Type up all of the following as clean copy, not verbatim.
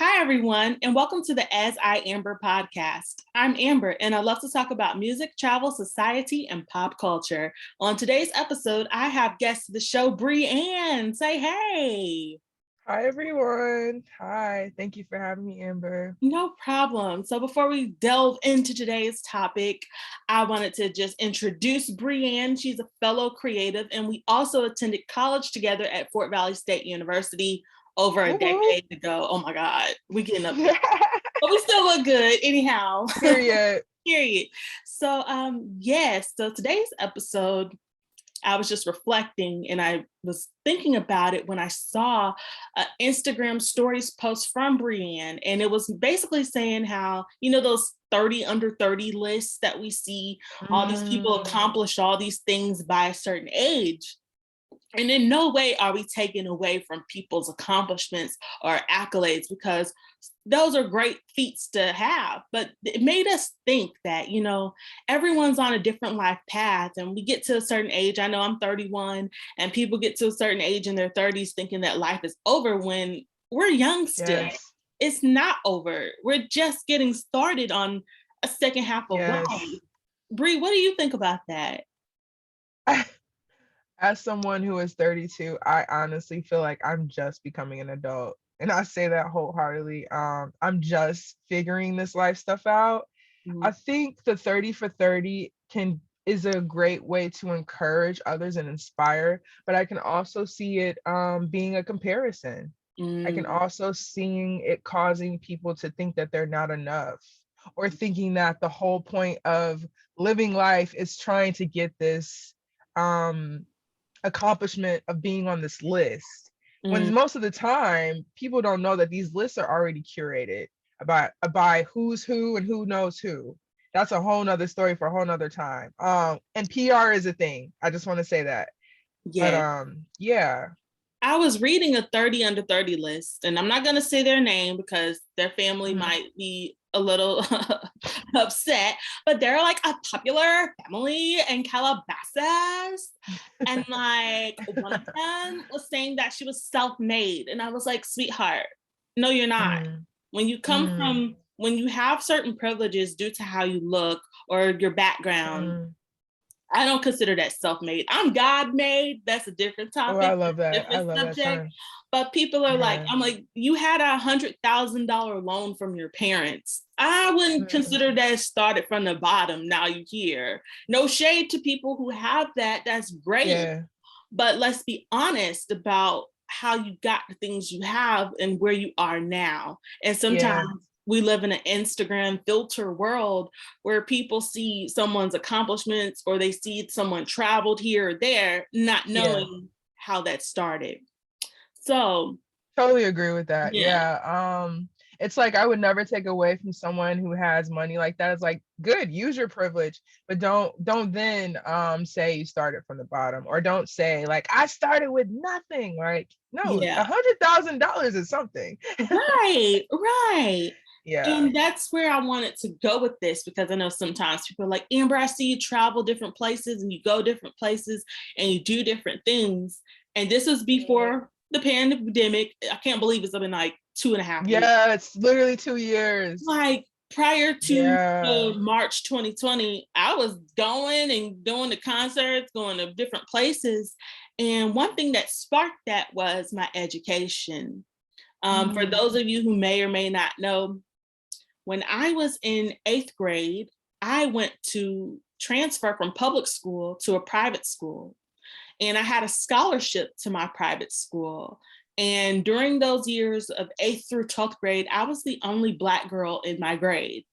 Hi, everyone, and welcome to the As I Amber podcast. I'm Amber, and I love to talk about music, travel, society, and pop culture. On today's episode, I have guest of the show, Brianne. Say hey. Hi, everyone. Hi. Thank you for having me, Amber. No problem. So before we delve into today's topic, I wanted to just introduce Brianne. She's a fellow creative, and we also attended college together at Fort Valley State University over a Woo-hoo. decade ago. Oh my God, we getting up there. But we still look good anyhow. Period. Period. So yes, so today's episode, I was just reflecting and I was thinking about it when I saw an Instagram stories post from Brianne. And it was basically saying how, those 30 under 30 lists that we see, all these people Mm, accomplish all these things by a certain age. And in no way are we taking away from people's accomplishments or accolades, because those are great feats to have. But it made us think that, everyone's on a different life path, and we get to a certain age. I know I'm 31, and people get to a certain age in their 30s thinking that life is over when we're young still. yes. It's not over. We're just getting started on a second half of life. Yes. Bree, what do you think about that? As someone who is 32, I honestly feel like I'm just becoming an adult. And I say that wholeheartedly. I'm just figuring this life stuff out. I Mhm. think the 30 for 30 is a great way to encourage others and inspire, but I can also see it being a comparison. I can Mm, also seeing it causing people to think that they're not enough, or thinking that the whole point of living life is trying to get this um accomplishment of being on this list, mm. when most of the time people don't know that these lists are already curated about by who's who and who knows who. That's a whole nother story for a whole nother time. And PR is a thing. I just want to say that. But Yeah. yeah. I was reading a 30 under 30 list, and I'm not going to say their name because their family Mhm. might be a little upset, but they're like a popular family in Calabasas. And like one of them was saying that she was self-made. And I was like, sweetheart, no, you're not. Mm, mm, When you have certain privileges due to how you look or your background, mm. I don't consider that self-made. I'm God-made. That's a different Oh, I topic, love that. I different love that subject. term. But people are like, Yeah. I'm like, you had $100,000 loan from your parents. I wouldn't Mm, consider that started from the bottom. Now you here. No shade to people who have that. That's great. yeah. But let's be honest about how you got the things you have and where you are now. And Yeah. sometimes we live in an Instagram filter world where people see someone's accomplishments or they see someone traveled here or there, not Yeah. knowing how that started. So, Totally agree with that. yeah, Yeah. It's like I would never take away from someone who has money like that. It's like, good, use your privilege, but don't then say you started from the bottom, or don't say like I started with nothing. Like, no, yeah, $100,000 is something. right, right. Yeah. And that's where I wanted to go with this, because I know sometimes people are like, Amber, I see you travel different places and you go different places and you do different things. And this was before the pandemic. I can't believe it's been like 2.5 years. Yeah, it's literally 2 years. Like prior to Yeah. March 2020, I was going and doing the concerts, going to different places. And one thing that sparked that was my education. For Mm, those of you who may or may not know, when I was in 8th grade, I went to transfer from public school to a private school. And I had a scholarship to my private school. And during those years of 8th through 12th grade, I was the only Black girl in my grade.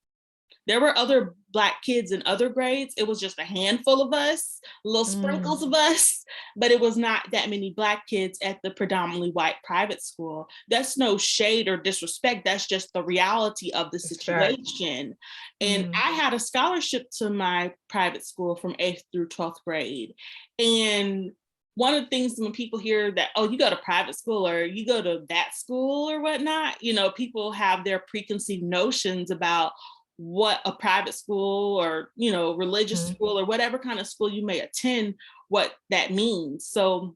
There were other Black kids in other grades. It was just a handful of us, little mm, sprinkles of us, but it was not that many Black kids at the predominantly white private school. That's no shade or disrespect. That's just the reality of the it's fact. situation. And Mm, I had a scholarship to my private school from 8th through 12th grade. And one of the things when people hear that, oh, you go to private school or you go to that school or whatnot, people have their preconceived notions about what a private school or religious mm, school or whatever kind of school you may attend, what that means. So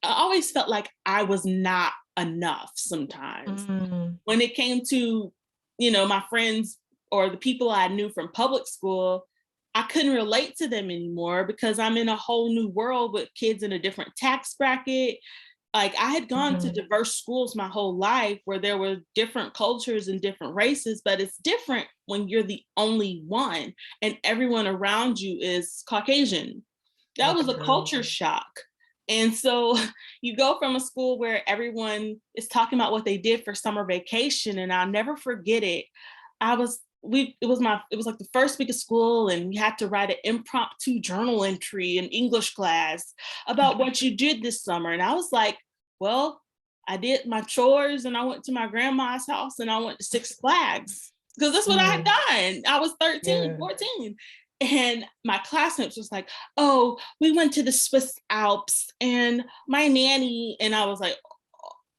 I always felt like I was not enough sometimes. mm. when it came to, my friends or the people I knew from public school, I couldn't relate to them anymore because I'm in a whole new world with kids in a different tax bracket. Like I had gone to diverse schools my whole life where there were different cultures and different races, but it's different when you're the only one and everyone around you is Caucasian. That was a culture shock. And so you go from a school where everyone is talking about what they did for summer vacation, and I'll never forget it. It was like the first week of school, and we had to write an impromptu journal entry in English class about what you did this summer. And I was like, well, I did my chores and I went to my grandma's house and I went to Six Flags because that's what I had done. I was 13, 14. And my classmates was like, oh, we went to the Swiss Alps and my nanny. And I was like,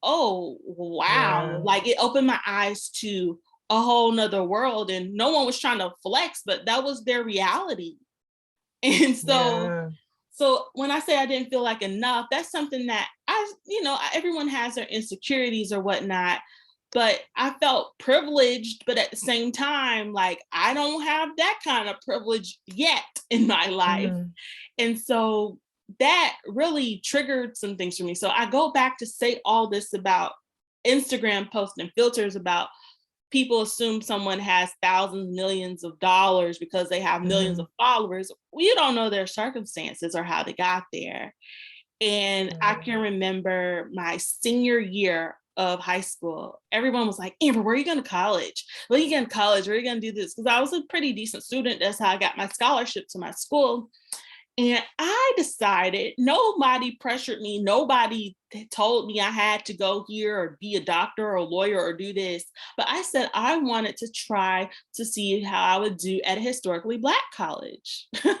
oh, wow. Yeah. Like it opened my eyes to a whole nother world, and no one was trying to flex, but that was their reality. And so when I say I didn't feel like enough, that's something that everyone has their insecurities or whatnot, but I felt privileged, but at the same time, like I don't have that kind of privilege yet in my life. And so that really triggered some things for me. So I go back to say all this about Instagram posts and filters about people assume someone has thousands, millions of dollars because they have millions of followers. We don't know their circumstances or how they got there. And I can remember my senior year of high school, everyone was like, Amber, where are you going to college? Where are you going to college? Where are you going to do this? Because I was a pretty decent student. That's how I got my scholarship to my school. And I decided, nobody pressured me. Nobody told me I had to go here or be a doctor or a lawyer or do this. But I said I wanted to try to see how I would do at a historically Black college. So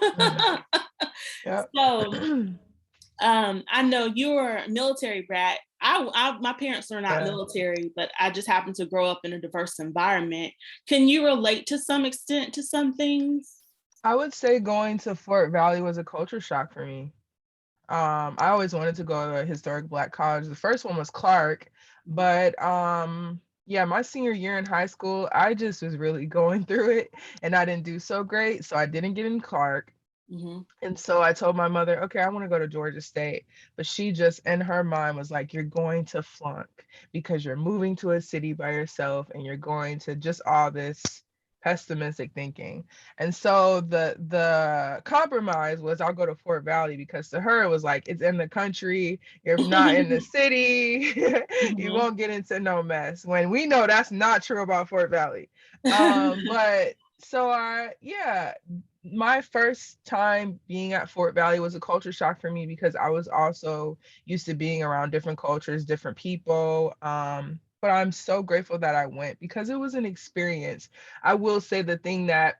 I know you're a military brat. My parents are not military, but I just happened to grow up in a diverse environment. Can you relate to some extent to some things? I would say going to Fort Valley was a culture shock for me. I always wanted to go to a historic Black college. The first one was Clark, but my senior year in high school, I just was really going through it and I didn't do so great. So I didn't get in Clark. And so I told my mother, okay, I want to go to Georgia State. But she just, in her mind, was like, you're going to flunk because you're moving to a city by yourself and you're going to just all this pessimistic thinking. And so the compromise was I'll go to Fort Valley because to her it was like, it's in the country, you're not in the city, you won't get into no mess, when we know that's not true about Fort Valley. But so my first time being at Fort Valley was a culture shock for me because I was also used to being around different cultures, different people. But I'm so grateful that I went because it was an experience. I will say the thing that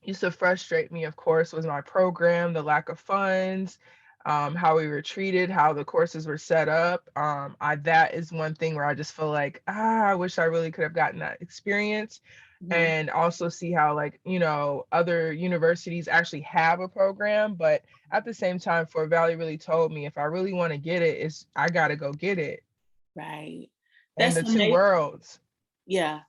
used to frustrate me, of course, was my program, the lack of funds, how we were treated, how the courses were set up. That is one thing where I just feel like, I wish I really could have gotten that experience. And also see how other universities actually have a program. But at the same time, Fort Valley really told me if I really want to get it, I got to go get it. Right. And the two worlds. Yeah.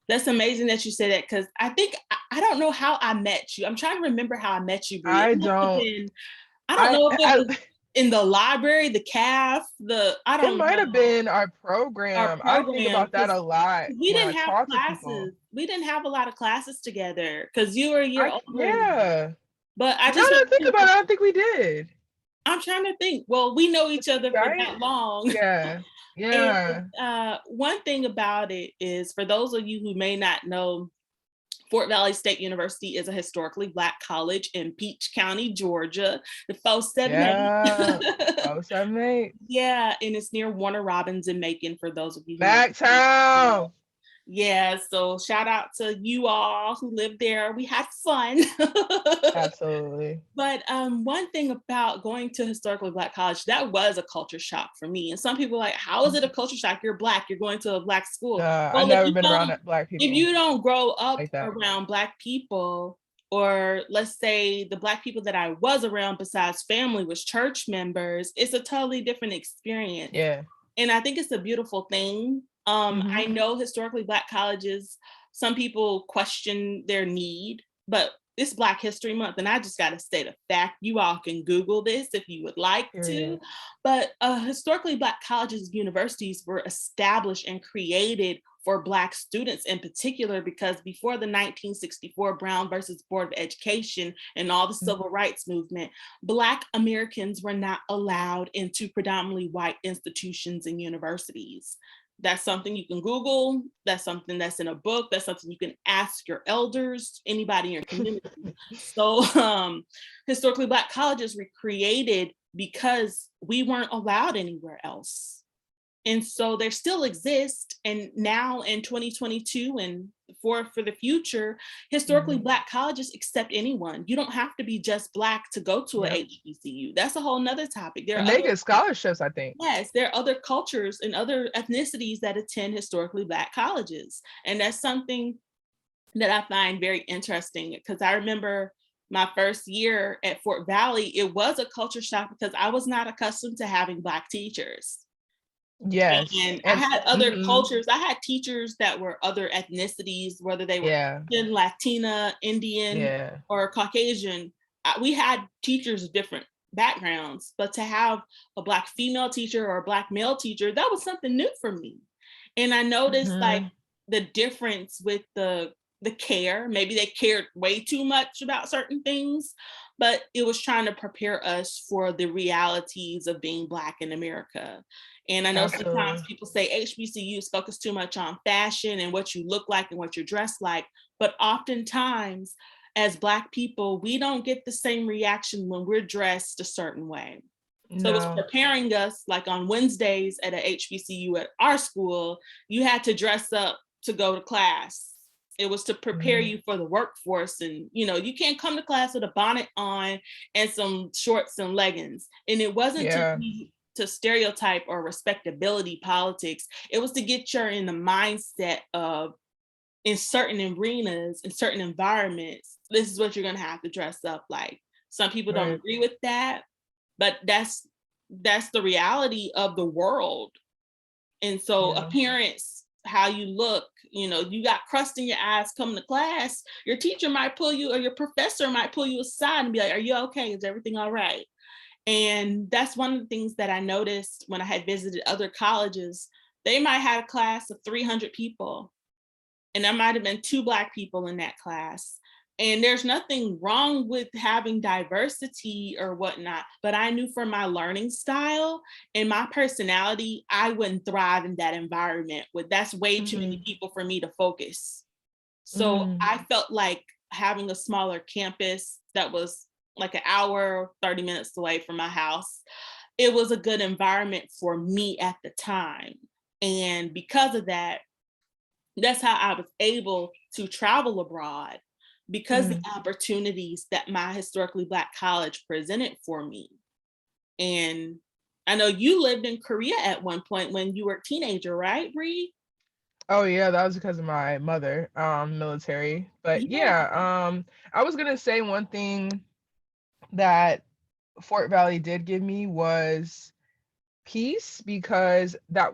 That's amazing that you say that, because I think, I don't know how I met you. I'm trying to remember how I met you, Brie. I don't know if it was in the library, the CAF, it might have been our program. I think about that a lot. We didn't have classes. We didn't have a lot of classes together because you were a year older. Yeah. But I don't think about it, I don't think we did. I'm trying to think. Well, we know each other for that long. Yeah. Yeah. And, one thing about it is, for those of you who may not know, Fort Valley State University is a historically Black college in Peach County, Georgia, the 478. Yeah, 478. Yeah, and it's near Warner Robins in Macon, for those of you who Backtown. Yeah, so shout out to you all who live there. We had fun. Absolutely. But one thing about going to historically Black college, that was a culture shock for me. And some people are like, how is it a culture shock? You're Black, you're going to a Black school. Well, I've never been around Black people. If you don't grow up around Black people, or let's say the Black people that I was around besides family was church members, it's a totally different experience. Yeah. And I think it's a beautiful thing Mhm. I know historically Black colleges, some people question their need, but it's Black History Month, and I just got to state a fact. You all can Google this if you would like to, Period. but historically Black colleges and universities were established and created for Black students in particular, because before the 1964 Brown versus Board of Education and all the Mm. civil rights movement, Black Americans were not allowed into predominantly white institutions and universities. That's something you can Google. That's something that's in a book. That's something you can ask your elders, anybody in your community. So, historically Black colleges were created because we weren't allowed anywhere else. And so they still exist. And now in 2022 and for the future, historically Mhm. Black colleges accept anyone. You don't have to be just Black to go to a Yep. HBCU. That's a whole nother topic. There are And they other get scholarships, I think. Yes, there are other cultures and other ethnicities that attend historically Black colleges. And that's something that I find very interesting, because I remember my first year at Fort Valley, it was a culture shock because I was not accustomed to having Black teachers. Yes. And I And had other mhm. cultures. I had teachers that were other ethnicities, whether they were Yeah. Asian, Latina, Indian, Yeah. or Caucasian. We had teachers of different backgrounds, but to have a Black female teacher or a Black male teacher, that was something new for me. And I noticed like Mhm. the difference with the care. Maybe they cared way too much about certain things, but it was trying to prepare us for the realities of being Black in America. And I know sometimes Absolutely. people say HBCUs focus too much on fashion and what you look like and what you're dressed like, but oftentimes as Black people, we don't get the same reaction when we're dressed a certain way. So it was No. preparing us, like on Wednesdays at a HBCU at our school, you had to dress up to go to class. It was to prepare Mhm. you for the workforce. And, you can't come to class with a bonnet on and some shorts and leggings. And it wasn't Yeah. to stereotype or respectability politics. It was to get you in the mindset of, in certain arenas, in certain environments, this is what you're going to have to dress up like. Some people don't Right. agree with that, but that's the reality of the world. And so Yeah. appearance, how you look, you got crust in your eyes coming to class, your teacher might pull you, or your professor might pull you aside and be like, are you okay, is everything all right? And that's one of the things that I noticed when I had visited other colleges. They might have a class of 300 people, and there might have been two Black people in that class. And there's nothing wrong with having diversity or whatnot, but I knew from my learning style and my personality, I wouldn't thrive in that environment. That's way too many Mhm. people for me to focus. So Mm. I felt like having a smaller campus that was like an hour, 30 minutes away from my house, it was a good environment for me at the time. And because of that, that's how I was able to travel abroad, because the Mm. opportunities that my historically Black college presented for me. And I know you lived in Korea at one point when you were a teenager, right, Bree? Oh yeah, that was because of my mother, military. But Yeah. yeah, I was gonna say one thing that Fort Valley did give me was peace, because that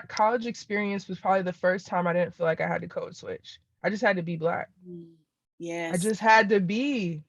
college experience was probably the first time I didn't feel like I had to code switch. I just had to be Black. Mm. I Yes, just had to be.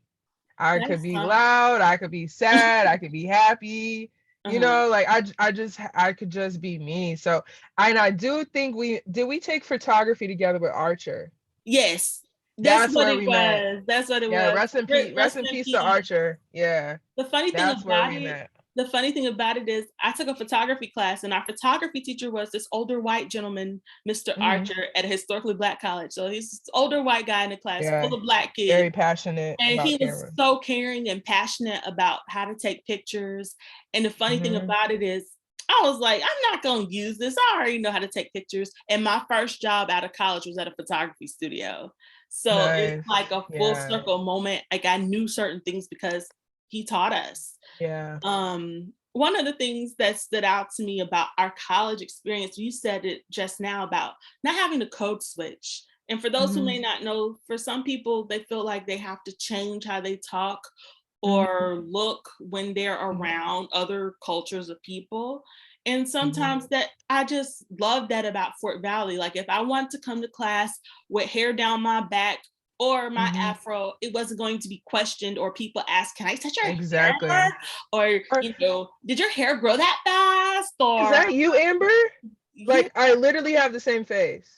I could that's be something. loud, I could be sad, I could be happy. Uh-huh. Like I could just be me. So, and I do think we take photography together with Archer. Yes, that's That's what where it we met. was. That's what it Yeah, was. rest Rest in in peace to peace. Archer. Yeah, The funny thing that's where about we it, met. the funny thing about it is I took a photography class, and our photography teacher was this older white gentleman, Mr. Hmm. Archer, at a historically Black college. So he's this older white guy in the class Yeah, full of Black kids. very passionate And he about was camera. so caring and passionate about how to take pictures. And the funny thing Hmm. about it is, I was like, I'm not going to use this. I already know how to take pictures. And my first job out of college was at a photography studio. So it's Nice. like a full Yeah. circle moment. Like I knew certain things because he taught us. Yeah. One of the things that stood out to me about our college experience, you said it just now about not having to code switch. And for those who Hmm. may not know, for some people, they feel like they have to change how they talk Hmm. or look when they're Hmm. around other cultures of people. And sometimes that I just love that about Fort Valley. Like if I want to come to class with hair down my back or my afro, it wasn't going to be questioned or people ask, can I touch your Exactly. hair? Or, Or, did your hair grow that fast? is Or that you, Amber? yeah, Like, I literally have the same face.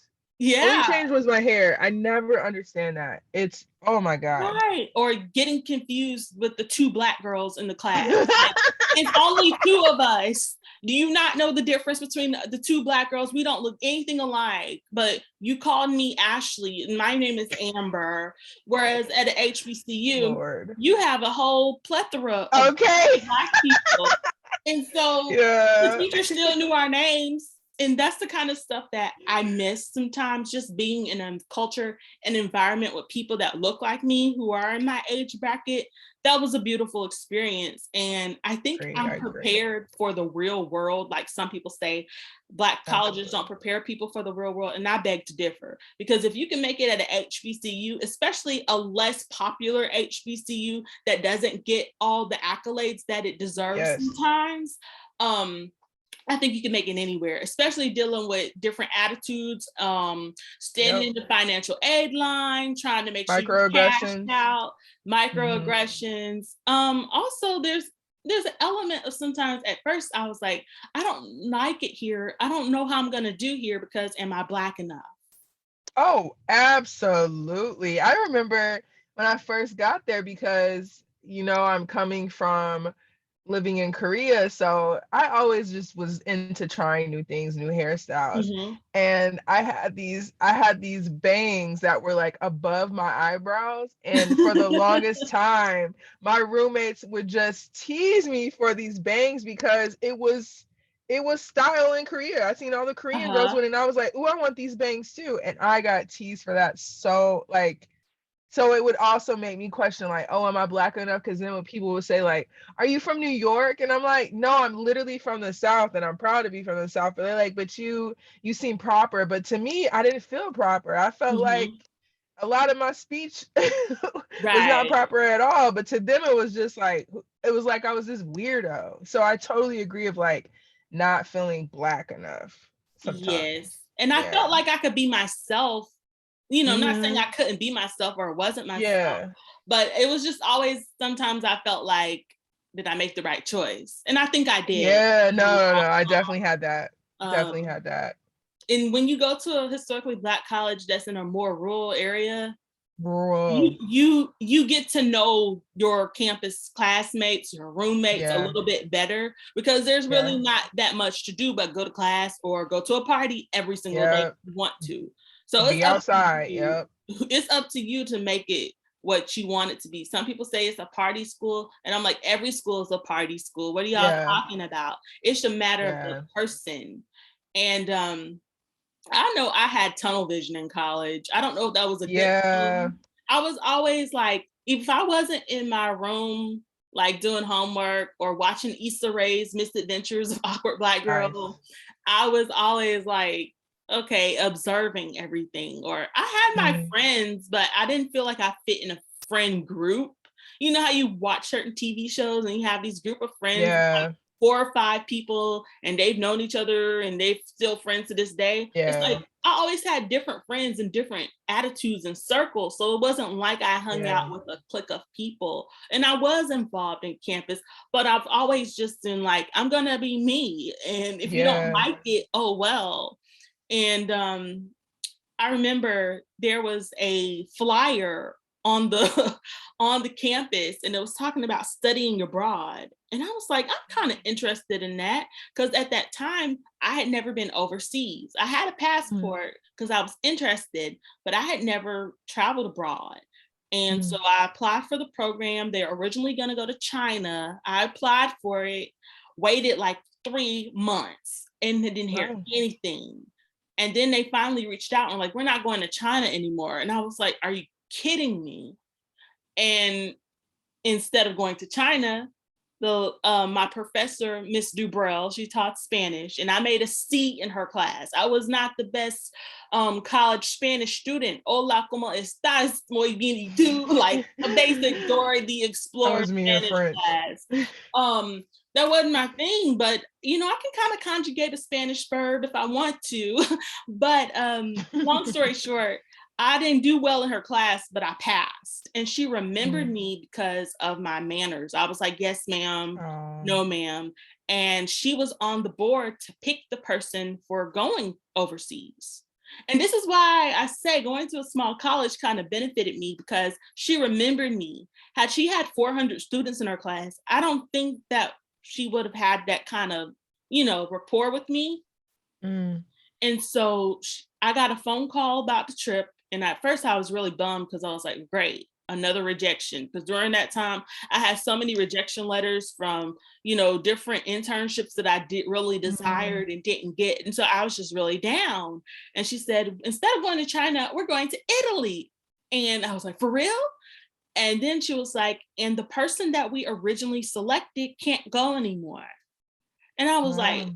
Only yeah. change was my hair. I never understand that. It's, oh my God. Right. Or getting confused with the two Black girls in the class. Like, it's only two of us. Do you not know the difference between the two Black girls? We don't look anything alike, but you called me Ashley and my name is Amber. Whereas at a HBCU, Lord. you have a whole plethora of Okay. Black people. And so the Yeah. teacher still knew our names. And that's the kind of stuff that I miss sometimes, just being in a culture and environment with people that look like me, who are in my age bracket. That was a beautiful experience. And I think I I'm agree. prepared for the real world. Like some people say, Black colleges Absolutely. don't prepare people for the real world. And I beg to differ. Because if you can make it at an HBCU, especially a less popular HBCU that doesn't get all the accolades that it deserves Yes. sometimes, I think you can make it anywhere, especially dealing with different attitudes, standing in the financial aid line, trying to make sure you cash Microaggressions. out, microaggressions. Also, there's an element of sometimes at first I was like, I don't like it here. I don't know how I'm gonna do here because am I Black enough? Oh, absolutely. I remember when I first got there because, I'm coming from living in Korea, so I always just was into trying new things, new hairstyles. Mm-hmm. And I had these bangs that were like above my eyebrows, and for the longest time, my roommates would just tease me for these bangs because it was style in Korea. I seen all the Korean girls Uh-huh. with it, and I was like, "Ooh, I want these bangs too." And I got teased for that. So it would also make me question, like, oh, am I Black enough? Because then when people would say, like, are you from New York? And I'm like, no, I'm literally from the South, and I'm proud to be from the South. But they're like, but you seem proper. But to me, I didn't feel proper. I felt like Mm-hmm. a lot of my speech was not Right. proper at all. But to them, it was just like, it was like I was this weirdo. So I totally agree of like not feeling Black enough sometimes. Yes. And I Yeah. felt like I could be myself. I'm not saying Mm-hmm. I couldn't be myself or wasn't myself, Yeah. but it was just always sometimes I felt like, did I make the right choice? And I think I did. Yeah, no. I definitely had that. Definitely Um, had that. and when you go to a historically Black college that's in a more rural area, Bro. you get to know your campus classmates, your roommates a Yeah. little bit better because there's Yeah. really not that much to do but go to class or go to a party every single day Yeah. if you want to. So it's Be up to outside. you. Yep. It's up to you to make it what you want it to be. Some people say it's a party school, and I'm like, every school is a party school. What are y'all Yeah. talking about? It's a matter of the Yeah. person. And I know I had tunnel vision in college. I don't know if that was a good Yeah. thing. I was always like, if I wasn't in my room, like doing homework or watching Issa Rae's Misadventures of Awkward Black Nice. Girl, I was always like, okay, observing everything. Or I had my Mm. friends, but I didn't feel like I fit in a friend group. You know how you watch certain TV shows and you have these group of friends, Yeah. 4 or 5 people, and they've known each other and they're still friends to this day. It's like Yeah. I always had different friends and different attitudes and circles. So it wasn't like I hung Yeah. out with a clique of people. And I was involved in campus, but I've always just been like, I'm gonna be me. And if you don't Yeah. like it, oh well. And I remember there was a flyer on the on the campus and it was talking about studying abroad. And I was like, I'm kind of interested in that because at that time I had never been overseas. I had a Mm. passport because I was interested, but I had never traveled abroad. And so Mm. I applied for the program. They're originally going to go to China. I applied for it, waited like 3 months and didn't hear Wow. anything. And then they finally reached out and like, we're not going to China anymore. And I was like, are you kidding me? And instead of going to China, my professor, Miss Dubrell, she taught Spanish, and I made a C in her class. I was not the best college Spanish student. Hola, ¿cómo estás? Muy bien, y tú? Like a basic Dora the That Explorer was me in Spanish French. class. Um, that wasn't my thing, but I can kind of conjugate a Spanish verb if I want to. But long story short, I didn't do well in her class, but I passed. And she remembered me because of my manners. I was like, yes, ma'am, Oh, no, ma'am. And she was on the board to pick the person for going overseas. And this is why I say going to a small college kind of benefited me because she remembered me. Had she had 400 students in her class, I don't think that she would have had that kind of, rapport with me. mm, And so I got a phone call about the trip. And at first I was really bummed because I was like, great, another rejection. Because during that time, I had so many rejection letters from, different internships that I did really mm. desired and didn't get. And so I was just really down. And she said, instead of going to China, we're going to Italy. And I was like, for real? And then she was like, and the person that we originally selected can't go anymore. And I was like, Wow.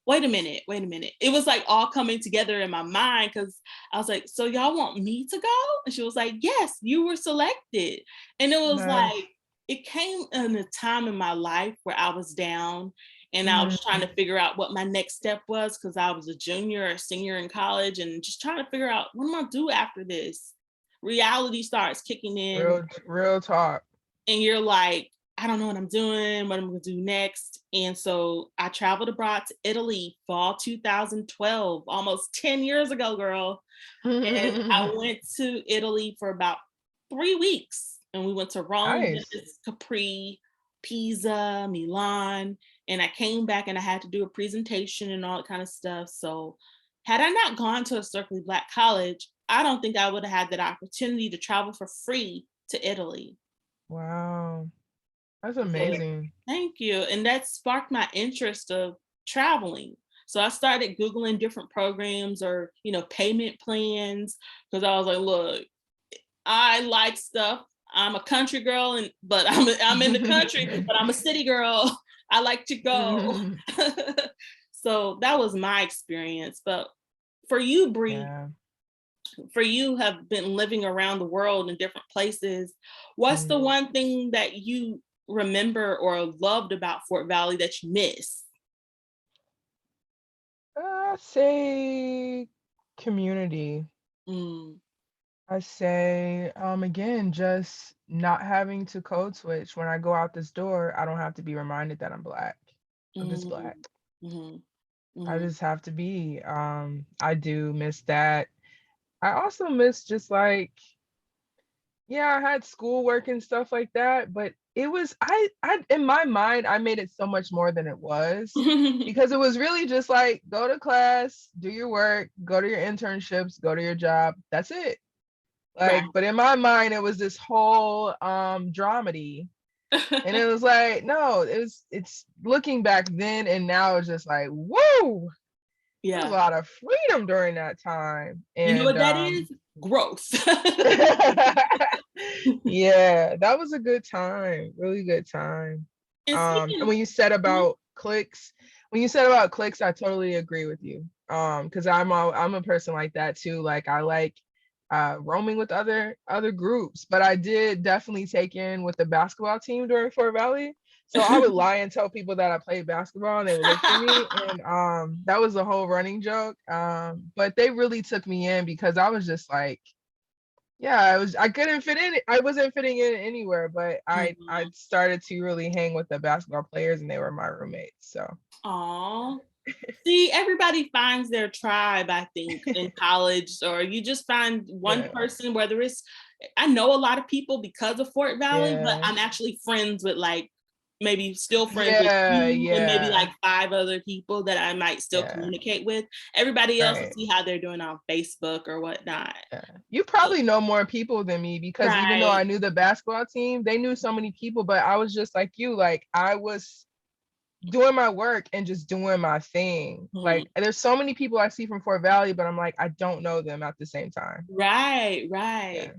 wait a minute. It was like all coming together in my mind because I was like, so y'all want me to go? And she was like, yes, you were selected. And it was Nice. like, it came in a time in my life where I was down and I was trying Mm, to figure out what my next step was because I was a junior or senior in college and just trying to figure out what am I gonna do after this. Reality starts kicking in real talk. and you're like, I don't know what I'm doing, what I'm gonna do next. And so I traveled abroad to Italy, fall 2012, almost 10 years ago, girl. And I went to Italy for about 3 weeks. And we went to Rome, Nice. Venice, Capri, Pisa, Milan. And I came back and I had to do a presentation and all that kind of stuff. So had I not gone to a Circly Black college, I don't think I would have had that opportunity to travel for free to Italy. Wow. That's So amazing. thank you. And that sparked my interest of traveling. So I started Googling different programs or, payment plans because I was like, look, I like stuff. I'm a country girl but I'm in the country, but I'm a city girl. I like to go. So that was my experience. But for you, Bree, Yeah. for you have been living around the world in different places, what's the Mm. one thing that you remember or loved about Fort Valley that you miss? I say community. Mm, I say, again, just not having to code switch when I go out this door. I don't have to be reminded that I'm black. I'm just mm, black. mhm, I mhm, just have to be. I do miss that. I also miss just like, yeah, I had schoolwork and stuff like that, but it was I in my mind I made it so much more than it was because it was really just like go to class, do your work, go to your internships, go to your job. That's it. right. Like, but in my mind it was this whole dramedy. And it was like, no, it's looking back then and now it's just like, whoa, there was a Yeah. lot of freedom during that time. You know And what that is? Growth. yeah, that was a good time, really good time. And And speaking, when you said mhm, about clicks, I totally agree with you. Because I'm a person like that too. Like I like roaming with other groups, but I did definitely take in with the basketball team during Fort Valley. So I would lie and tell people that I played basketball and they would look for me. And that was the whole running joke. But they really took me in because I was just like, yeah, I couldn't fit in. I wasn't fitting in anywhere, but I mhm. started to really hang with the basketball players and they were my roommates. So Aw. See, everybody finds their tribe, I think, in college, or you just find one yeah. person, whether it's, I know a lot of people because of Fort Valley, but Yeah. I'm actually friends with like, maybe still friends with Yeah. you and maybe Yeah. like 5 other people that I might still Yeah. communicate with. Everybody else will Right. see how they're doing on Facebook or whatnot. Yeah. You probably know more people than me because even though Right. I knew the basketball team, they knew so many people, but I was just like you, like I was doing my work and just doing my thing. Mhm. Like there's so many people I see from Fort Valley, but I'm like, I don't know them at the same time. Right, Yeah. right.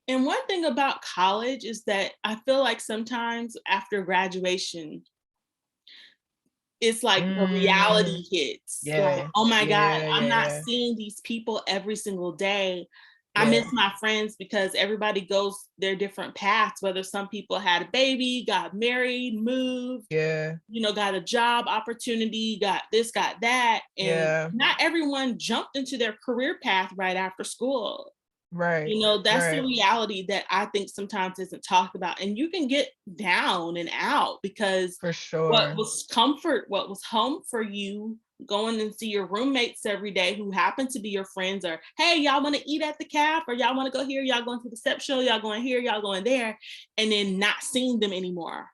And one thing about college is that I feel like sometimes after graduation, it's like the reality Mm, hits. Like, yeah, oh my God, yeah, I'm not yeah, seeing these people every single day. I yeah, miss my friends because everybody goes their different paths, whether some people had a baby, got married, moved, yeah, got a job opportunity, got this, got that. And yeah. not everyone jumped into their career path right after school. Right, That's the right, reality that I think sometimes isn't talked about. And you can get down and out because for what sure. was comfort, what was home for you, going and see your roommates every day who happen to be your friends, or hey, y'all want to eat at the caf, or y'all want to go here, y'all going to the step show, y'all going here, y'all going there, and then not seeing them anymore.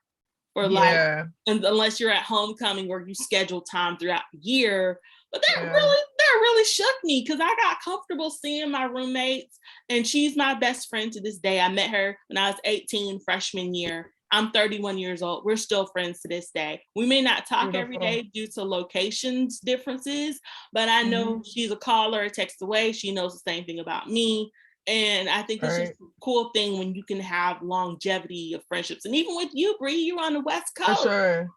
Or like, Yeah, unless you're at homecoming where you schedule time throughout the year. But yeah. that really shook me because I got comfortable seeing my roommates, and she's my best friend to this day. I met her when I was 18, freshman year. I'm 31 years old. We're still friends to this day. We may not talk every Beautiful. day due to locations differences, but I Hmm. know she's a caller, a text away. She knows the same thing about me. And I think it's just Right, a cool thing when you can have longevity of friendships. And even with you, Bree, you're on the West for Coast, sure.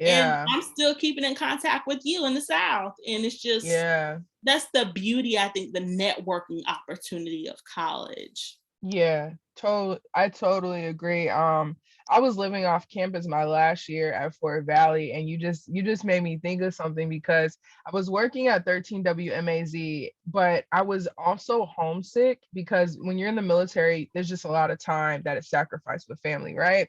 and Yeah, I'm still keeping in contact with you in the South. And it's just, yeah. that's the beauty, I think, the networking opportunity of college. Yeah, I totally agree. I was living off campus my last year at Fort Valley, and you just made me think of something because I was working at 13 WMAZ, but I was also homesick because when you're in the military, there's just a lot of time that is sacrificed with family, right?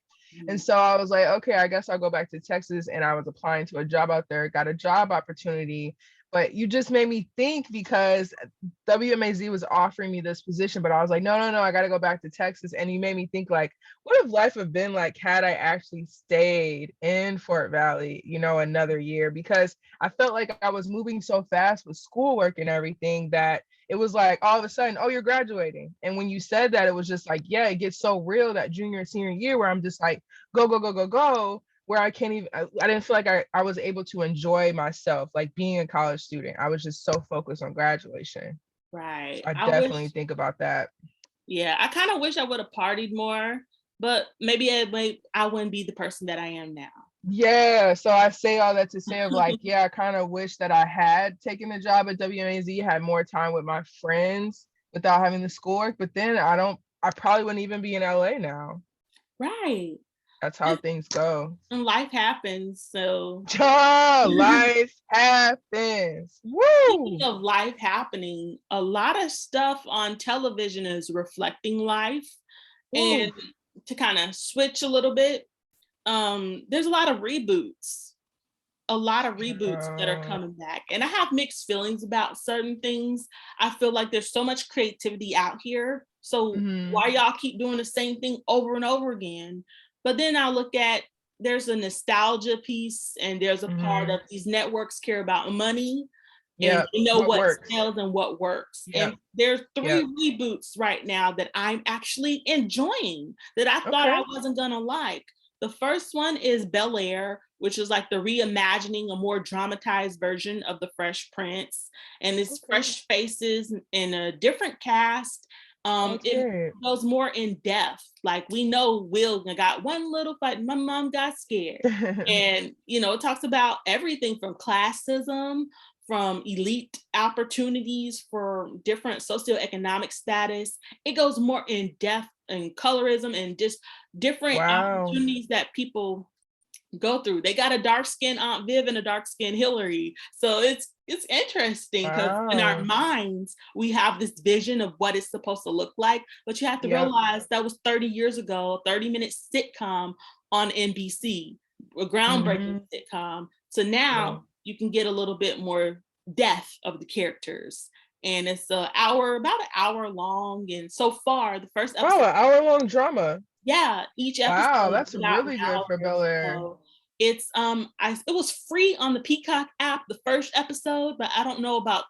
And Mm. so I was like, okay, I guess I'll go back to Texas, and I was applying to a job out there, got a job opportunity. But you just made me think because WMAZ was offering me this position, but I was like, no, no, no, I got to go back to Texas. And you made me think, like, what if life had been like had I actually stayed in Fort Valley, another year? Because I felt like I was moving so fast with schoolwork and everything that it was like all of a sudden, oh, you're graduating. And when you said that, it was just like, yeah, it gets so real that junior and senior year where I'm just like, go, go, go, go, go, where I can't even, I didn't feel like I was able to enjoy myself, like being a college student. I was just so focused on graduation. Right. I I wish, definitely think about that. yeah, I kind of wish I would have partied more, but maybe I wouldn't be the person that I am now. Yeah, so I say all that to say of like, yeah, I kind of wish that I had taken the job at WMAZ, had more time with my friends without having the schoolwork, but then I probably wouldn't even be in LA now. Right. That's how things go. And life happens. So, Oh, life happens. speaking Woo! of life happening, a lot of stuff on television is reflecting life. Woo! And to kind of switch a little bit, there's a lot of reboots that are Oh, coming back. And I have mixed feelings about certain things. I feel like there's so much creativity out here. So mm-hmm, why y'all keep doing the same thing over and over again? But then I look at, there's a nostalgia piece, and there's a part mm-hmm. of these networks care about money, and Yep. they know What what works? sells and what works. And Yep. there's three Yep. reboots right now that I'm actually enjoying that I thought I Okay. wasn't gonna like. The first one is Bel Air, which is like the reimagining, a more dramatized version of the Fresh Prince, and it's Okay. fresh faces in a different cast. Oh, that's It great. goes more in depth. Like, we know Will got one little fight, my mom got scared, and it talks about everything from classism, from elite opportunities for different socioeconomic status. It goes more in depth and colorism and just different Wow. opportunities that people go through. They got a dark skinned Aunt Viv and a dark skinned Hillary. So it's interesting because in our Wow. minds we have this vision of what it's supposed to look like, but you have to Yep. realize that was 30 years ago, a 30-minute sitcom on NBC, a groundbreaking Mm-hmm. sitcom. So Yeah. now you can get a little bit more depth of the characters. And it's about an hour long. And so far, the first Wow, episode, an hour-long drama. yeah, each Wow, episode is that's about an really good for hour. Bel Air. So it's it was free on the Peacock app, the first episode, but I don't know about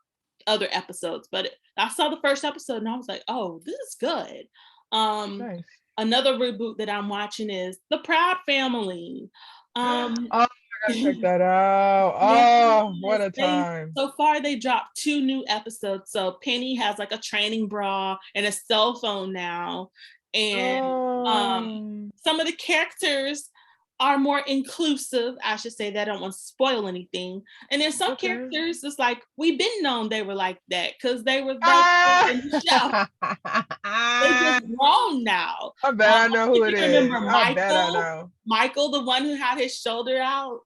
other episodes. But I saw the first episode and I was like, oh, this is good. Um Nice. Another reboot that I'm watching is The Proud Family. Oh, Um I gotta check that out. Yes, Oh, what a they time. so far they dropped 2 new episodes. So Penny has like a training bra and a cell phone now, And Oh, some of the characters are more inclusive. I should say that. I don't want to spoil anything. And then some okay. characters, it's like we've been known they were like that because they were that in the show. Ah! They just grown now. I bet I know who If it you is. remember I bet I Michael, know. Michael, the one who had his shoulder out,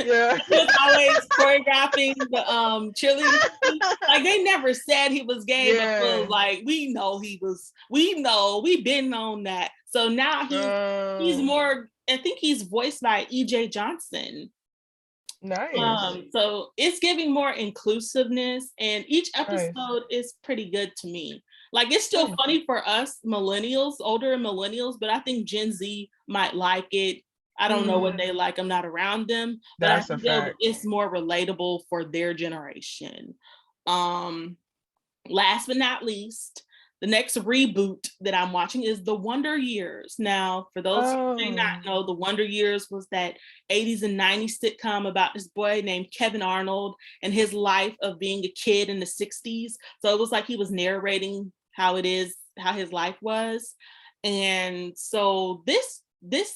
Yeah. he was always choreographing the cheerleading team. Like they never said he was gay, but it was Yeah. like we know he was. We know we've been on that. So now he's Oh, more. I think he's voiced by E.J. Johnson. nice. So it's giving more inclusiveness, and each Nice. episode is pretty good to me. Like it's still Hmm, funny for us millennials, older millennials, but I think Gen Z might like it. I don't know what they mm, like. I'm not around them, but I that's a think fact. it's more relatable for their generation. Um, Last but not least, the next reboot that I'm watching is The Wonder Years. Now, for those who may not Oh, know, The Wonder Years was that 80s and 90s sitcom about this boy named Kevin Arnold and his life of being a kid in the 60s. So it was like he was narrating how his life was. And so this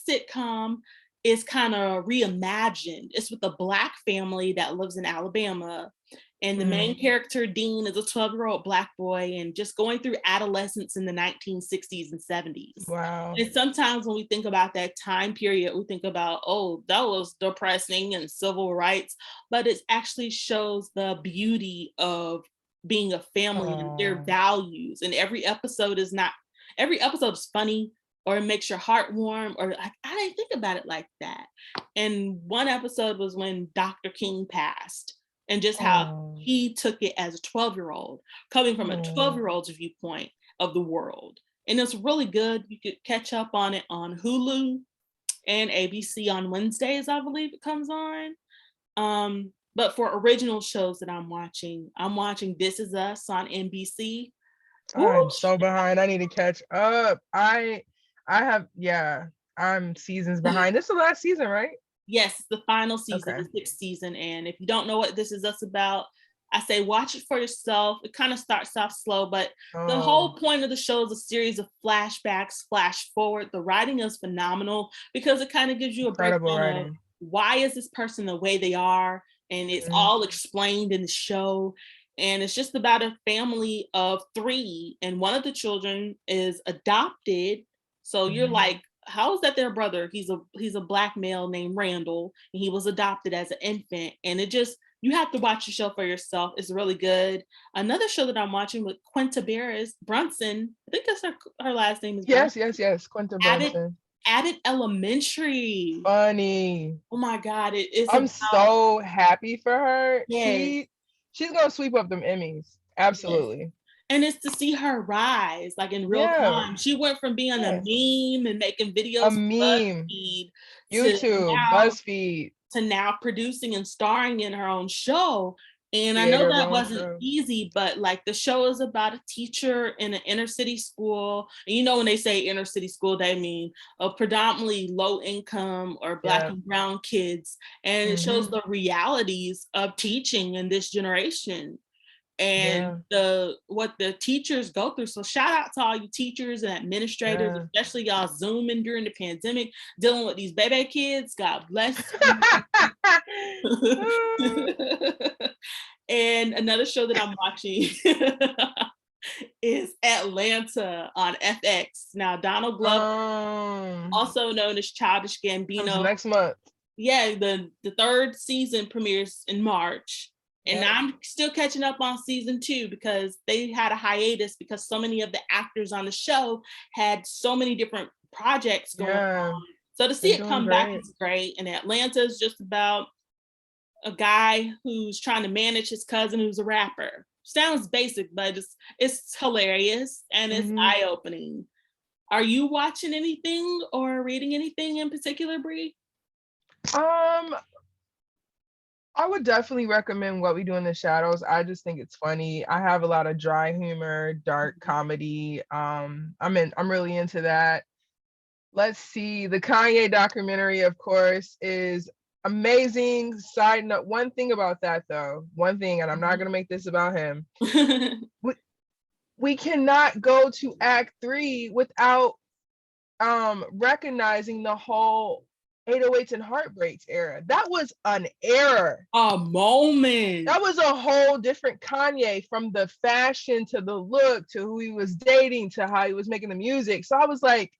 sitcom is kind of reimagined. It's with a Black family that lives in Alabama, and the mm, main character, Dean, is a 12-year-old Black boy and just going through adolescence in the 1960s and 70s. wow. And sometimes when we think about that time period, we think about, oh, that was depressing and civil rights, but it actually shows the beauty of being a family and their Oh, values. And every episode is funny or it makes your heart warm, or I didn't think about it like that. And one episode was when Dr. King passed and just how oh, he took it as a 12-year-old, coming from a oh. 12-year-old's viewpoint of the world. And it's really good. You could catch up on it on Hulu and ABC on Wednesdays, I believe it comes on. But for original shows that I'm watching This Is Us on NBC. I'm Whoo, so behind. I need to catch up. I have, yeah, I'm seasons behind. This is the last season, right? yes, it's the final season, Okay. the sixth season. And if you don't know what This Is Us about, I say watch it for yourself. It kind of starts off slow, but the Oh, whole point of the show is a series of flashbacks, flash forward. The writing is phenomenal because it kind of gives you a incredible breakdown of writing. why is this person the way they are, and it's Mhm, all explained in the show. And it's just about a family of three, and one of the children is adopted. So you're mhm. like, how is that their brother? He's a Black male named Randall, and he was adopted as an infant. And it just, you have to watch the show for yourself. It's really good. Another show that I'm watching with Quinta Barris Brunson, I think that's her last name is Brunson. Yes, yes, yes. Quentin Added Brunson. Added Elementary. Funny. Oh my God, it is I'm about, so happy for her. yes, She's gonna sweep up them Emmys. yes. Absolutely. And it's to see her rise like in real Yeah, time. She went from being a yeah. meme and making A videos for meme. BuzzFeed to YouTube, now BuzzFeed, creator of her that own wasn't show. easy, but like the show is about a teacher in an inner city school. And you know, when they say inner city school, they mean a predominantly low income or Black Yeah. and brown kids. And it shows Hmm. the realities of teaching in this generation and Yeah. the what the teachers go through. So shout out to all you teachers and administrators, Yeah. especially y'all zooming during the pandemic, dealing with these baby kids. God bless you. And another show that I'm watching is Atlanta on FX. Now Donald Glover, also known as Childish Comes Gambino, next month. yeah, the third season premieres in March. And Yep. I'm still catching up on season 2 because they had a hiatus because so many of the actors on the show had so many different projects going Yeah. on. So to see They're it doing come back great. is great. And Atlanta is just about a guy who's trying to manage his cousin who's a rapper. Sounds basic, but it's hilarious and it's Hmm. eye-opening. Are you watching anything or reading anything in particular, Brie? Um, I would definitely recommend What We Do in the Shadows. I just think it's funny. I have a lot of dry humor, dark comedy. I'm really into that. Let's see. The Kanye documentary, of course, is amazing. Side note, one thing about that though, one thing, and I'm not gonna make this about him. We, we cannot go to act 3 without recognizing the whole 808s and heartbreaks era. That was an era. A moment. That was a whole different Kanye, from the fashion to the look to who he was dating to how he was making the music. So I was like,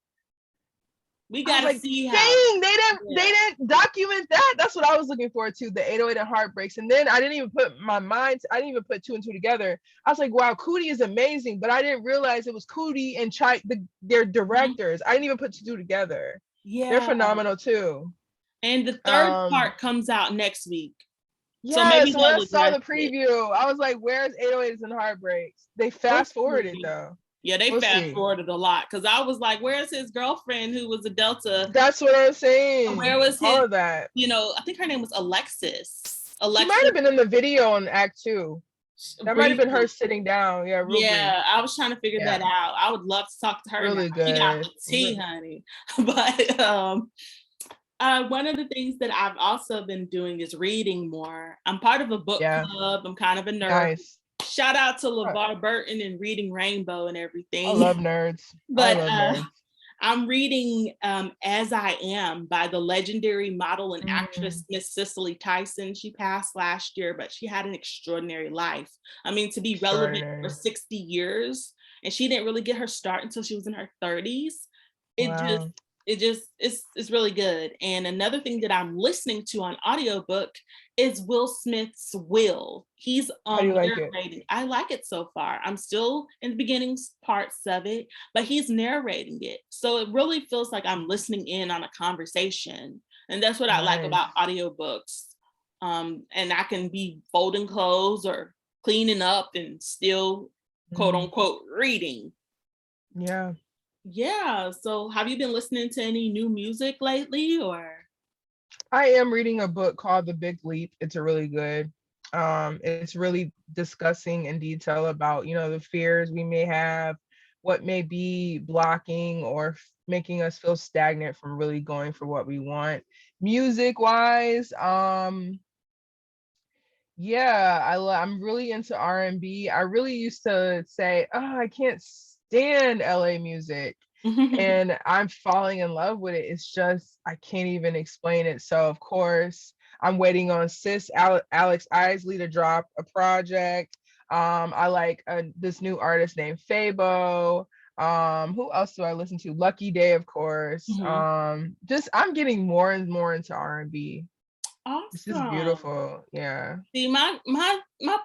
we gotta see how. Dang, they didn't document that. That's what I was looking forward to, the 808 and heartbreaks. And then I didn't even put I didn't even put two and two together. I was like, wow, Cootie is amazing, but I didn't realize it was Cootie and Chai, their directors. I didn't even put two together. Yeah, they're phenomenal too. And the third part comes out next week. Yeah, so when I saw the preview, I was like, where's 808s and heartbreaks? They fast forwarded though. Yeah, they fast forwarded a lot, because I was like, where's his girlfriend who was a Delta? That's what I'm saying. Where was his, all of that? You know, I think her name was Alexis. She might have been in the video on Act 2. That might have been her sitting down. Yeah, yeah. I was trying to figure that out. I would love to talk to her. Really now. good. She got the tea, honey. But one of the things that I've also been doing is reading more. I'm part of a book club. I'm kind of a nerd. Nice. Shout out to LeVar Burton and Reading Rainbow and everything. I love nerds. But I'm reading As I Am by the legendary model and actress Miss Cicely Tyson. She passed last year, but she had an extraordinary life. I mean, to be relevant for 60 years, and she didn't really get her start until she was in her 30s. It's really good. And another thing that I'm listening to on audiobook is Will Smith's Will. He's narrating. I like it so far. I'm still in the beginning parts of it, but he's narrating it. So it really feels like I'm listening in on a conversation. And that's what I like about audiobooks. And I can be folding clothes or cleaning up and still quote unquote reading. Yeah. So have you been listening to any new music lately, or? I am reading a book called The Big Leap. It's a really good. It's really discussing in detail about, the fears we may have, what may be blocking or making us feel stagnant from really going for what we want. Music wise, I'm really into R&B. I really used to say, I can't stand LA music. And I'm falling in love with it. It's just, I can't even explain it. So of course, I'm waiting on sis Alex Isley to drop a project. I like this new artist named Fabo. Who else do I listen to? Lucky Day, of course. I'm getting more and more into R&B. Awesome. This is beautiful. Yeah. See, my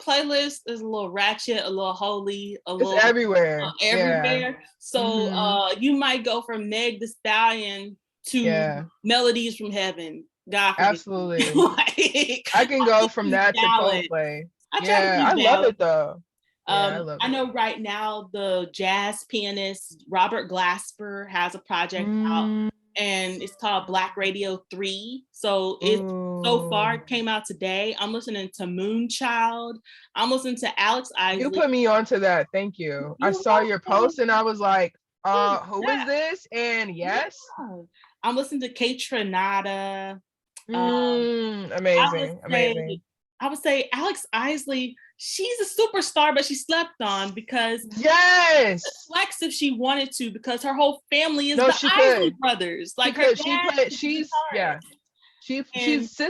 playlist is a little ratchet, a little holy, it's everywhere. Yeah. So you might go from Meg Thee Stallion to Melodies from Heaven. God forbid. Absolutely. I can go from that to Coldplay. I love it though. I know right now the jazz pianist Robert Glasper has a project out, and it's called Black Radio 3. So so far it came out today. I'm listening to Moonchild. I'm listening to Alex Isley. You put me onto that. Thank you. I saw your post and I was like, who is this? And yes. I'm listening to Kate Trinata. Amazing. I would say Alex Isley, she's a superstar, but she slept on because flex if she wanted to, because her whole family is the Isley brothers. Like sis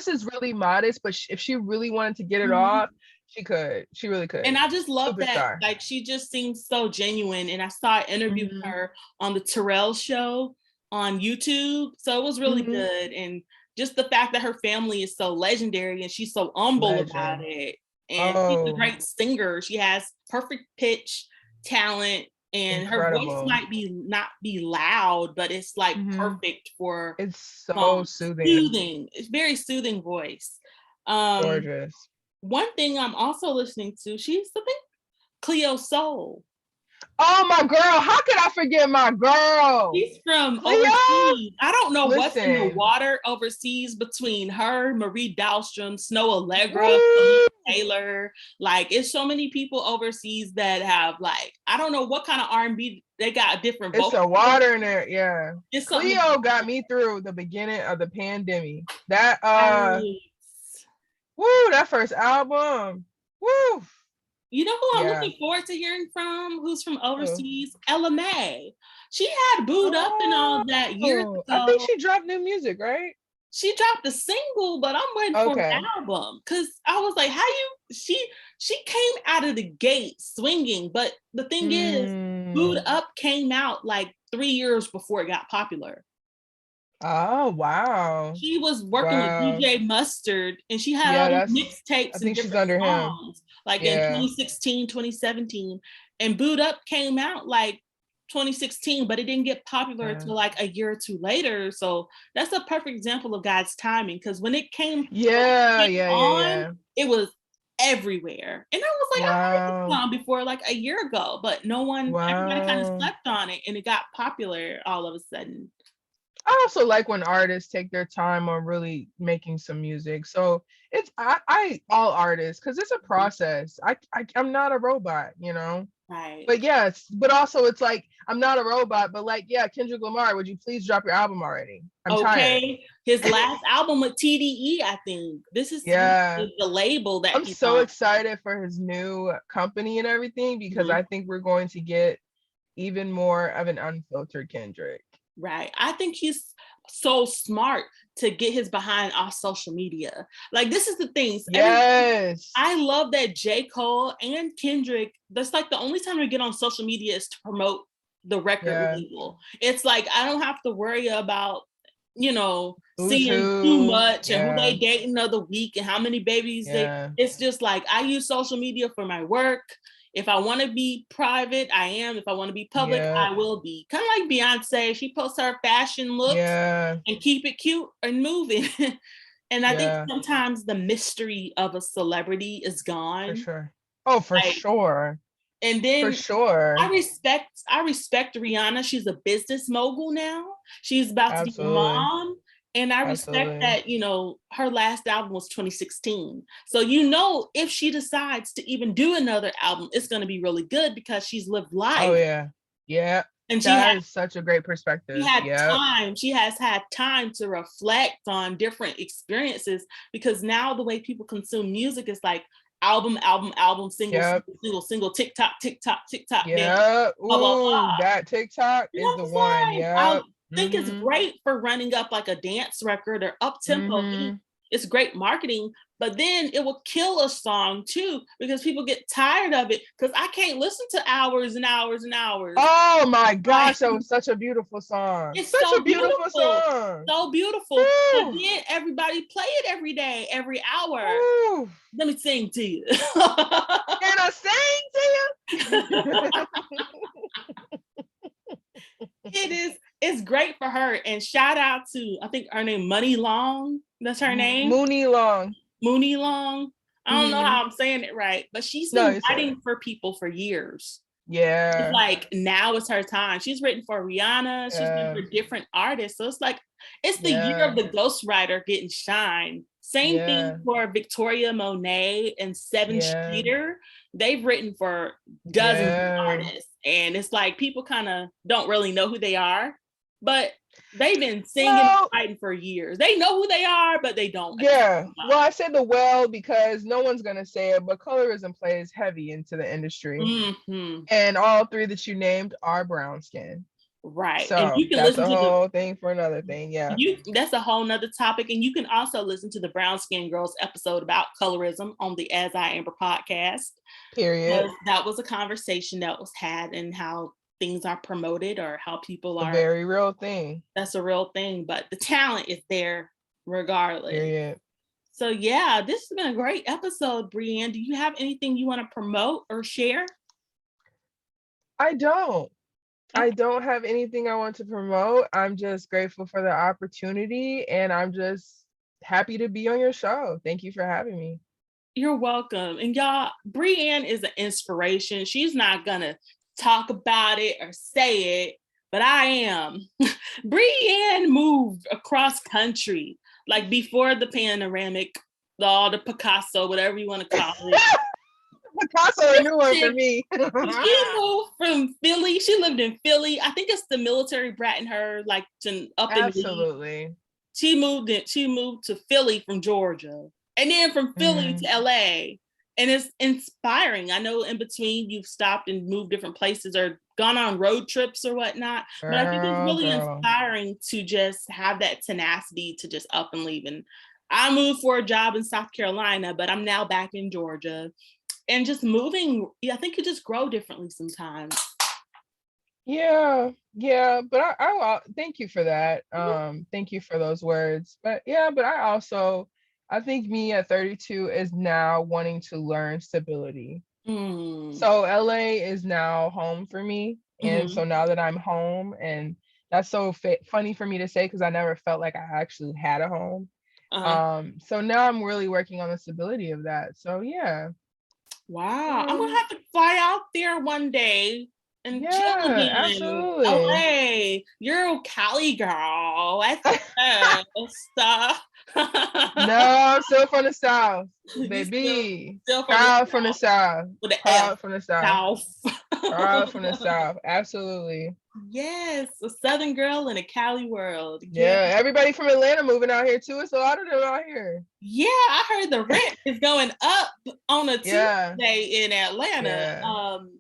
is really modest, but if she really wanted to get it off, she could. She really could. And I just love that. Like, she just seems so genuine. And I saw an interview with her on the Terrell Show on YouTube. So it was really good. And just the fact that her family is so legendary and she's so humble about it. And she's a great singer. She has perfect pitch, talent, and her voice might not be loud, but it's like perfect for. It's so soothing. It's very soothing voice. Gorgeous. One thing I'm also listening to, she's the thing, Cleo Soul. Oh, my girl. How could I forget my girl? She's from overseas. I don't know what's in the water overseas between her, Marie Dahlstrom, Snow Allegra, Taylor. Like, it's so many people overseas that have, like, I don't know what kind of R&B. They got different vocals. It's a water in there, yeah. Cleo got me through the beginning of the pandemic. That, that first album, woo. You know who I'm Yeah. looking forward to hearing from? Who's from Who? overseas? Ella May. She had Booed Up and all that years Oh, I think ago. she dropped new music, right? She dropped a single, but I'm waiting for an Okay. album because I was like, how you? She came out of the gate swinging, but the thing is, Booed Mm. Up came out like 3 years before it got popular. Oh, wow. She was working with Wow. DJ Mustard and she had Yeah, all these that's, I mixtapes and think she's different under him. songs like in Yeah. 2016, 2017. And Boot Up came out like 2016, but it didn't get popular Yeah. until like a year or two later. So that's a perfect example of God's timing because when it came Yeah, came yeah, yeah, on, yeah. it was everywhere. And I was like, I heard this Wow. song before like a year ago, but no one, everybody kind of Wow. slept on it and it got popular all of a sudden. I also like when artists take their time on really making some music. So it's I all artists because it's a process. I'm not a robot, you know. Right. But yes, but also it's like I'm not a robot, but like, yeah, Kendrick Lamar, would you please drop your album already? I'm tired. Okay. His last album with TDE, I think. This is Yeah. the label that I'm he's so on. excited for his new company and everything because Mhm. I think we're going to get even more of an unfiltered Kendrick. Right. I think he's so smart to get his behind off social media. Like this is the things. Yes. I love that J. Cole and Kendrick, that's like the only time we get on social media is to promote the record Yeah. label. It's like I don't have to worry about, Who's seeing too who? much and who Yeah. they dating of the week and how many babies they. Yeah. It's just like I use social media for my work. If I want to be private, I am. If I want to be public, Yeah. I will be. Kind of like Beyonce, she posts her fashion looks Yeah. and keep it cute and moving. And I think Yeah. sometimes the mystery of a celebrity is For gone. sure. Oh, for Like, sure. and For then sure. I respect Rihanna. She's a business mogul now. She's about to be a Absolutely. mom. And I respect Absolutely. that, her last album was 2016. So, if she decides to even do another album, it's going to be really good because she's lived Oh life yeah. Yeah. and That is such a great she perspective. had Yep. time. She has had time to reflect on different experiences because now the way people consume music is like album, album, album, single, Yep. single, single, single, TikTok, TikTok, TikTok, then Yep. blah, blah, Ooh, blah. that TikTok You is know the what one. I'm saying? I Yep. think it's Mm-hmm. great for running up like a dance record or up tempo beat. Mm-hmm. It's great marketing, but then it will kill a song too because people get tired of it because I can't listen to hours and hours and hours. Oh my Like, gosh, that was such a beautiful song. it's Such so a beautiful beautiful. song. So beautiful. But Woo. then everybody play it every day, every hour. Woo. Let me sing to you. Can I sing to you? It's great for her. And shout out to, I think her name Money Long. That's her name. Mooney Long. Mooney Long. I don't know Mm-hmm. how I'm saying it right, but she's No, been it's writing for people for years. It's yeah. like now is her time. She's written for Rihanna. She's written for different artists. So it's like it's the year of the ghostwriter getting shine. Same thing for Victoria Monet and Seven Streeter. They've written for dozens of artists, and it's like people kind of don't really know who they are, but they've been singing and writing for years. They know who they are, but they don't. Yeah. Well, I said the because no one's gonna say it, but colorism plays heavy into the industry. Mm-hmm. And all three that you named are brown skin. Right. So and you can that's listen a to whole thing for another thing. Yeah. That's a whole nother topic. And you can also listen to the Brown Skin Girls episode about colorism on the As I Amber podcast. Period. That was a conversation that was had and how things are promoted or how people are. A very real thing. That's a real thing. But the talent is there regardless. Period. So yeah, this has been a great episode, Brienne. Do you have anything you want to promote or share? I don't. I don't have anything I want to promote. I'm just grateful for the opportunity and I'm just happy to be on your show. Thank you for having me. You're welcome. And y'all, Brienne is an inspiration. She's not gonna talk about it or say it, but I am. Brienne moved across country, like before the panoramic, all the Picasso, whatever you want to call it. Picasso, a new one for me. She moved from Philly. She lived in Philly. I think it's the military brat in her, like up in Absolutely. She moved to Philly from Georgia. And then from Philly to LA. And it's inspiring. I know in between you've stopped and moved different places or gone on road trips or whatnot, but I think it's really Girl. inspiring to just have that tenacity to just up and leave. And I moved for a job in South Carolina, but I'm now back in Georgia. And just moving, yeah, I think you just grow differently sometimes. Yeah, yeah, but I thank you for that. Thank you for those words. But yeah, but I think me at 32 is now wanting to learn stability. Mm. So LA is now home for me, and Hmm. so now that I'm home, and that's so funny for me to say because I never felt like I actually had a home. Uh, So now I'm really working on the stability of that. So yeah, wow. I'm gonna um, have to fly out there one day and chill yeah, again. absolutely. LA, you're a Cali girl. That's the stuff. No, I'm still from the South, You baby. still from the Proud from the South South. with an F. Proud from the South. South. Proud from the South. Absolutely. Yes, a Southern girl in a Cali world. Yeah. Yeah, everybody from Atlanta moving out here too. It's a lot of them out here. Yeah, I heard the rent is going up on a Yeah, Tuesday in Atlanta. yeah,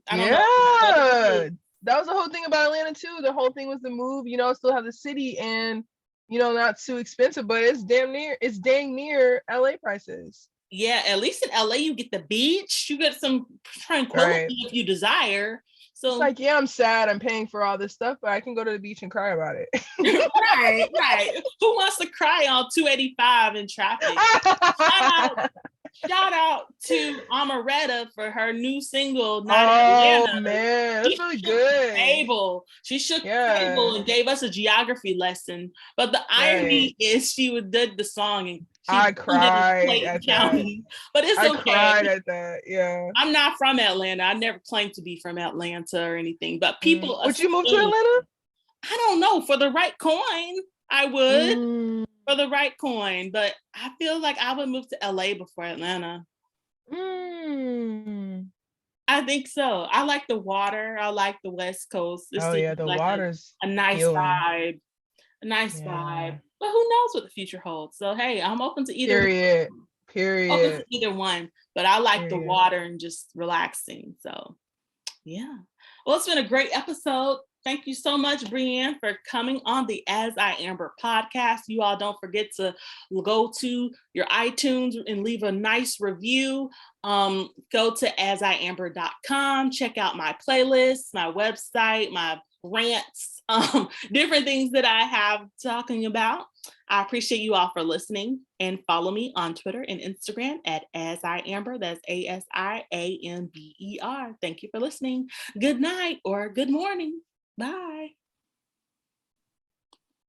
I don't know what it yeah. is. That was the whole thing about Atlanta too. The whole thing was the move, still have the city and not too expensive, but it's dang near LA prices. Yeah, at least in LA you get the beach. You get some Right. tranquility if you desire. It's So like, yeah, I'm sad I'm paying for all this stuff, but I can go to the beach and cry about it. right, right. Who wants to cry on 285 in traffic? Shout out Shout out to Amaretta for her new single, Not Oh Atlanta. man, that's She really shook the good. table. She shook the Yeah, table and gave us a geography lesson. But the right. irony is she did the song and I she lived in cried Clayton at that. County. But it's I okay. cried at that. Yeah. I'm not from Atlanta. I never claimed to be from Atlanta or anything. But people Would you move to assume, Atlanta? I don't know, for the right coin, I would. Mm, For the right coin. But I feel like I would move to LA before Atlanta. mm. I think so. I like the water. I like the West Coast. It Oh seems yeah, the like water's a nice healing. vibe. A nice Yeah. vibe. But who knows what the future holds? So hey, I'm open to either Period. one. Open to Period. either one. But I like the Period. water and just relaxing. So yeah. Well, it's been a great episode. Thank you so much, Brienne, for coming on the As I Amber podcast. You all don't forget to go to your iTunes and leave a nice review. Go to asiamber.com, check out my playlist, my website, my rants, different things that I have talking about. I appreciate you all for listening and follow me on Twitter and Instagram at AsIamber. That's ASIAMBER. Thank you for listening. Good night or good morning. Bye.